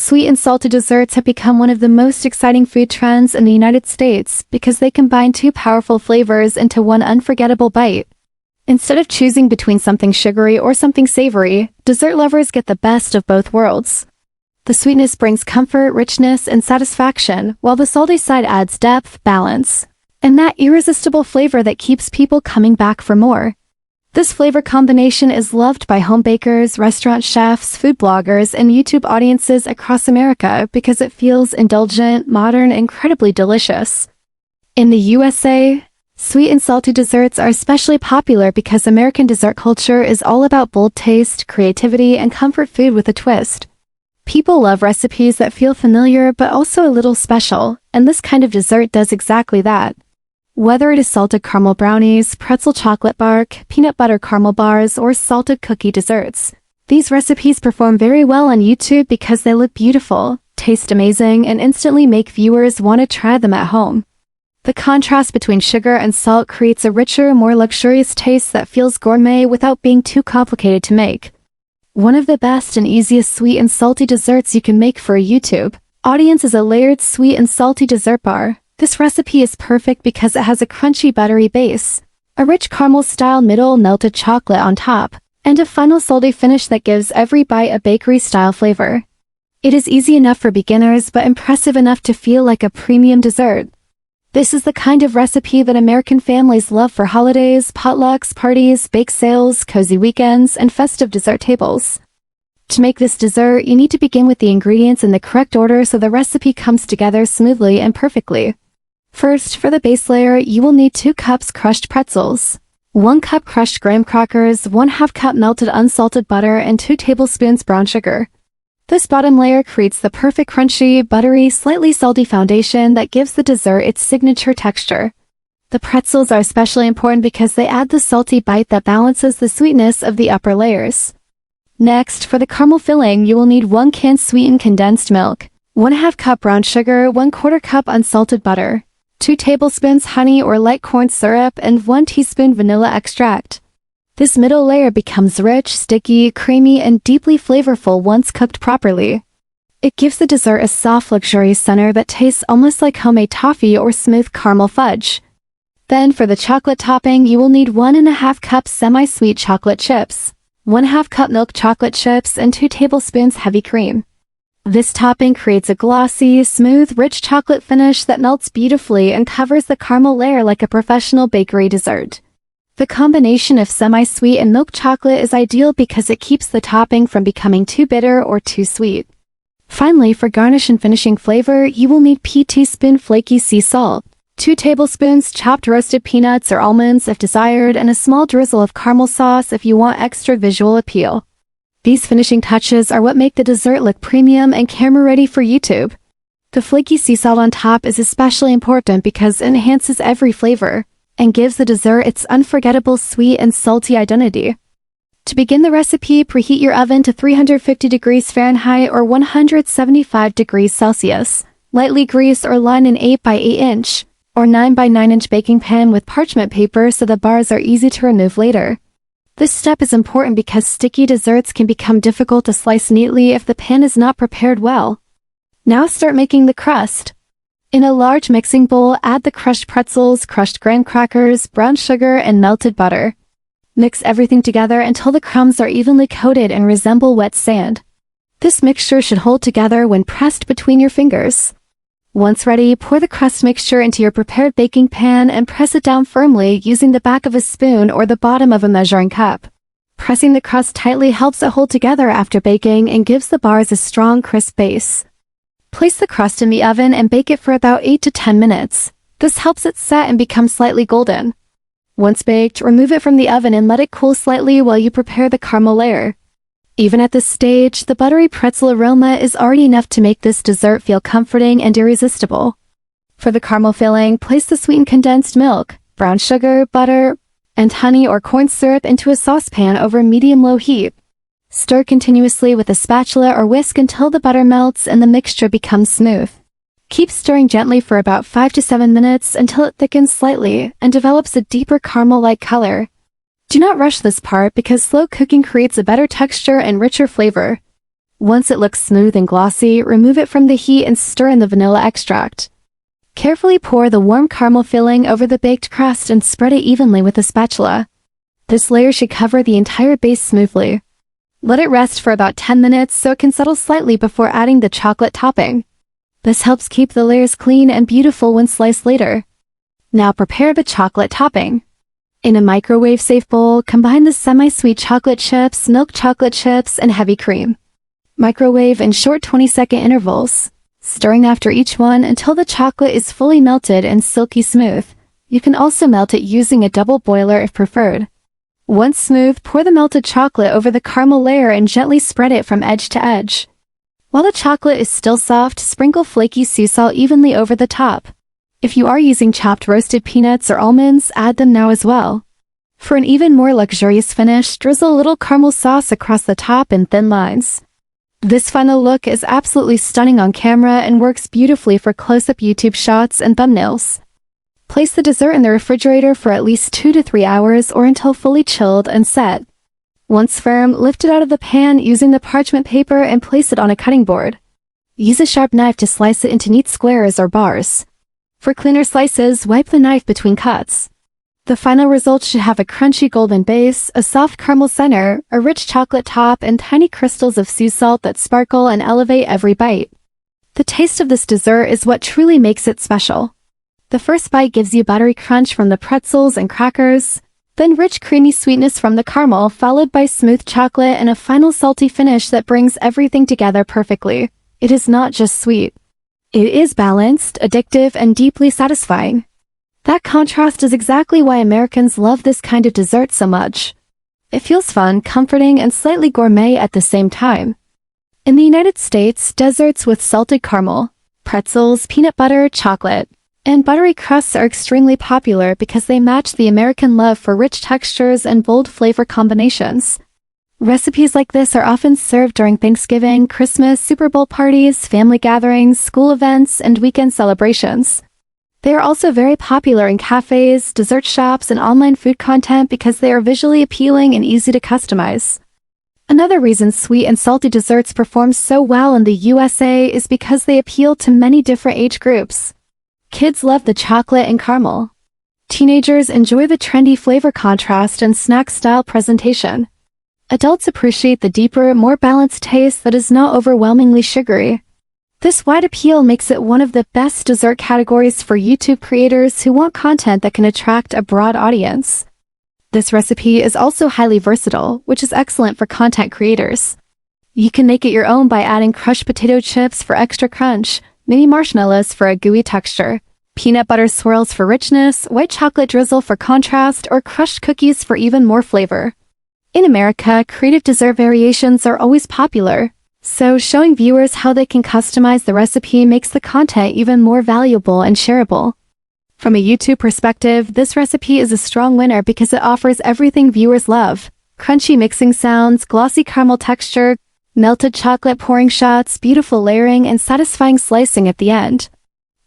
Sweet and salty desserts have become one of the most exciting food trends in the United States because they combine two powerful flavors into one unforgettable bite. Instead of choosing between something sugary or something savory, dessert lovers get the best of both worlds. The sweetness brings comfort, richness, and satisfaction, while the salty side adds depth, balance, and that irresistible flavor that keeps people coming back for more. This flavor combination is loved by home bakers, restaurant chefs, food bloggers, and YouTube audiences across America because it feels indulgent, modern, and incredibly delicious. In the USA, sweet and salty desserts are especially popular because American dessert culture is all about bold taste, creativity, and comfort food with a twist. People love recipes that feel familiar but also a little special, and this kind of dessert does exactly that. Whether it is salted caramel brownies, pretzel chocolate bark, peanut butter caramel bars, or salted cookie desserts, these recipes perform very well on YouTube because they look beautiful, taste amazing, and instantly make viewers want to try them at home. The contrast between sugar and salt creates a richer, more luxurious taste that feels gourmet without being too complicated to make. One of the best and easiest sweet and salty desserts you can make for a YouTube audience is a layered sweet and salty dessert bar. This recipe is perfect because it has a crunchy buttery base, a rich caramel-style middle melted chocolate on top, and a final salty finish that gives every bite a bakery-style flavor. It is easy enough for beginners but impressive enough to feel like a premium dessert. This is the kind of recipe that American families love for holidays, potlucks, parties, bake sales, cozy weekends, and festive dessert tables. To make this dessert, you need to begin with the ingredients in the correct order so the recipe comes together smoothly and perfectly. First, for the base layer, you will need 2 cups crushed pretzels, 1 cup crushed graham crackers, 1/2 cup melted unsalted butter, and 2 tablespoons brown sugar. This bottom layer creates the perfect crunchy, buttery, slightly salty foundation that gives the dessert its signature texture. The pretzels are especially important because they add the salty bite that balances the sweetness of the upper layers. Next, for the caramel filling, you will need 1 can sweetened condensed milk, 1/2 cup brown sugar, 1/4 cup unsalted butter, 2 tablespoons honey or light corn syrup, and 1 teaspoon vanilla extract. This middle layer becomes rich, sticky, creamy, and deeply flavorful once cooked properly. It gives the dessert a soft, luxurious center that tastes almost like homemade toffee or smooth caramel fudge. Then for the chocolate topping, you will need 1.5 cups semi-sweet chocolate chips, 1/2 cup milk chocolate chips, and 2 tablespoons heavy cream. This topping creates a glossy, smooth, rich chocolate finish that melts beautifully and covers the caramel layer like a professional bakery dessert. The combination of semi-sweet and milk chocolate is ideal because it keeps the topping from becoming too bitter or too sweet. Finally, for garnish and finishing flavor, you will need teaspoon flaky sea salt, 2 tablespoons chopped roasted peanuts or almonds if desired, and a small drizzle of caramel sauce if you want extra visual appeal. These finishing touches are what make the dessert look premium and camera-ready for YouTube. The flaky sea salt on top is especially important because it enhances every flavor and gives the dessert its unforgettable sweet and salty identity. To begin the recipe, preheat your oven to 350 degrees Fahrenheit or 175 degrees Celsius. Lightly grease or line an 8 by 8 inch or 9 by 9 inch baking pan with parchment paper so the bars are easy to remove later. This step is important because sticky desserts can become difficult to slice neatly if the pan is not prepared well. Now start making the crust. In a large mixing bowl, add the crushed pretzels, crushed graham crackers, brown sugar, and melted butter. Mix everything together until the crumbs are evenly coated and resemble wet sand. This mixture should hold together when pressed between your fingers. Once ready, pour the crust mixture into your prepared baking pan and press it down firmly using the back of a spoon or the bottom of a measuring cup. Pressing the crust tightly helps it hold together after baking and gives the bars a strong, crisp base. Place the crust in the oven and bake it for about 8 to 10 minutes. This helps it set and become slightly golden. Once baked, remove it from the oven and let it cool slightly while you prepare the caramel layer. Even at this stage, the buttery pretzel aroma is already enough to make this dessert feel comforting and irresistible. For the caramel filling, place the sweetened condensed milk, brown sugar, butter, and honey or corn syrup into a saucepan over medium-low heat. Stir continuously with a spatula or whisk until the butter melts and the mixture becomes smooth. Keep stirring gently for about 5 to 7 minutes until it thickens slightly and develops a deeper caramel-like color. Do not rush this part because slow cooking creates a better texture and richer flavor. Once it looks smooth and glossy, remove it from the heat and stir in the vanilla extract. Carefully pour the warm caramel filling over the baked crust and spread it evenly with a spatula. This layer should cover the entire base smoothly. Let it rest for about 10 minutes so it can settle slightly before adding the chocolate topping. This helps keep the layers clean and beautiful when sliced later. Now prepare the chocolate topping. In a microwave-safe bowl, combine the semi-sweet chocolate chips, milk chocolate chips, and heavy cream. Microwave in short 20-second intervals, stirring after each one until the chocolate is fully melted and silky smooth. You can also melt it using a double boiler if preferred. Once smooth, pour the melted chocolate over the caramel layer and gently spread it from edge to edge. While the chocolate is still soft, sprinkle flaky sea salt evenly over the top. If you are using chopped roasted peanuts or almonds, add them now as well. For an even more luxurious finish, drizzle a little caramel sauce across the top in thin lines. This final look is absolutely stunning on camera and works beautifully for close-up YouTube shots and thumbnails. Place the dessert in the refrigerator for at least 2 to 3 hours or until fully chilled and set. Once firm, lift it out of the pan using the parchment paper and place it on a cutting board. Use a sharp knife to slice it into neat squares or bars. For cleaner slices, wipe the knife between cuts. The final result should have a crunchy golden base, a soft caramel center, a rich chocolate top, and tiny crystals of sea salt that sparkle and elevate every bite. The taste of this dessert is what truly makes it special. The first bite gives you buttery crunch from the pretzels and crackers, then rich creamy sweetness from the caramel, followed by smooth chocolate and a final salty finish that brings everything together perfectly. It is not just sweet. It is balanced, addictive, and deeply satisfying. That contrast is exactly why Americans love this kind of dessert so much. It feels fun, comforting, and slightly gourmet at the same time. In the United States, desserts with salted caramel, pretzels, peanut butter, chocolate, and buttery crusts are extremely popular because they match the American love for rich textures and bold flavor combinations. Recipes like this are often served during Thanksgiving, Christmas, Super Bowl parties, family gatherings, school events, and weekend celebrations. They are also very popular in cafes, dessert shops, and online food content because they are visually appealing and easy to customize. Another reason sweet and salty desserts perform so well in the USA is because they appeal to many different age groups. Kids love the chocolate and caramel. Teenagers enjoy the trendy flavor contrast and snack-style presentation. Adults appreciate the deeper, more balanced taste that is not overwhelmingly sugary. This wide appeal makes it one of the best dessert categories for YouTube creators who want content that can attract a broad audience. This recipe is also highly versatile, which is excellent for content creators. You can make it your own by adding crushed potato chips for extra crunch, mini marshmallows for a gooey texture, peanut butter swirls for richness, white chocolate drizzle for contrast, or crushed cookies for even more flavor. In America, creative dessert variations are always popular, so showing viewers how they can customize the recipe makes the content even more valuable and shareable. From a YouTube perspective, this recipe is a strong winner because it offers everything viewers love: crunchy mixing sounds, glossy caramel texture, melted chocolate pouring shots, beautiful layering, and satisfying slicing at the end.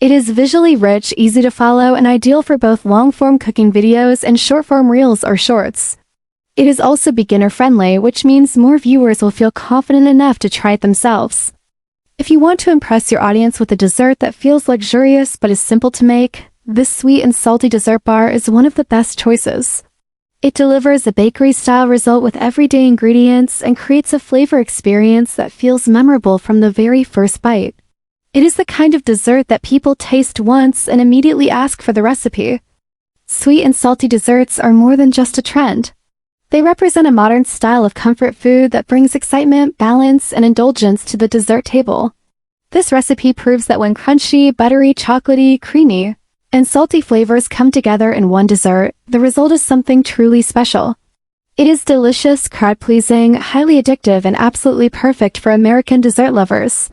It is visually rich, easy to follow, and ideal for both long-form cooking videos and short-form reels or shorts. It is also beginner-friendly, which means more viewers will feel confident enough to try it themselves. If you want to impress your audience with a dessert that feels luxurious but is simple to make, this sweet and salty dessert bar is one of the best choices. It delivers a bakery-style result with everyday ingredients and creates a flavor experience that feels memorable from the very first bite. It is the kind of dessert that people taste once and immediately ask for the recipe. Sweet and salty desserts are more than just a trend. They represent a modern style of comfort food that brings excitement, balance, and indulgence to the dessert table. This recipe proves that when crunchy, buttery, chocolatey, creamy, and salty flavors come together in one dessert, the result is something truly special. It is delicious, crowd-pleasing, highly addictive, and absolutely perfect for American dessert lovers.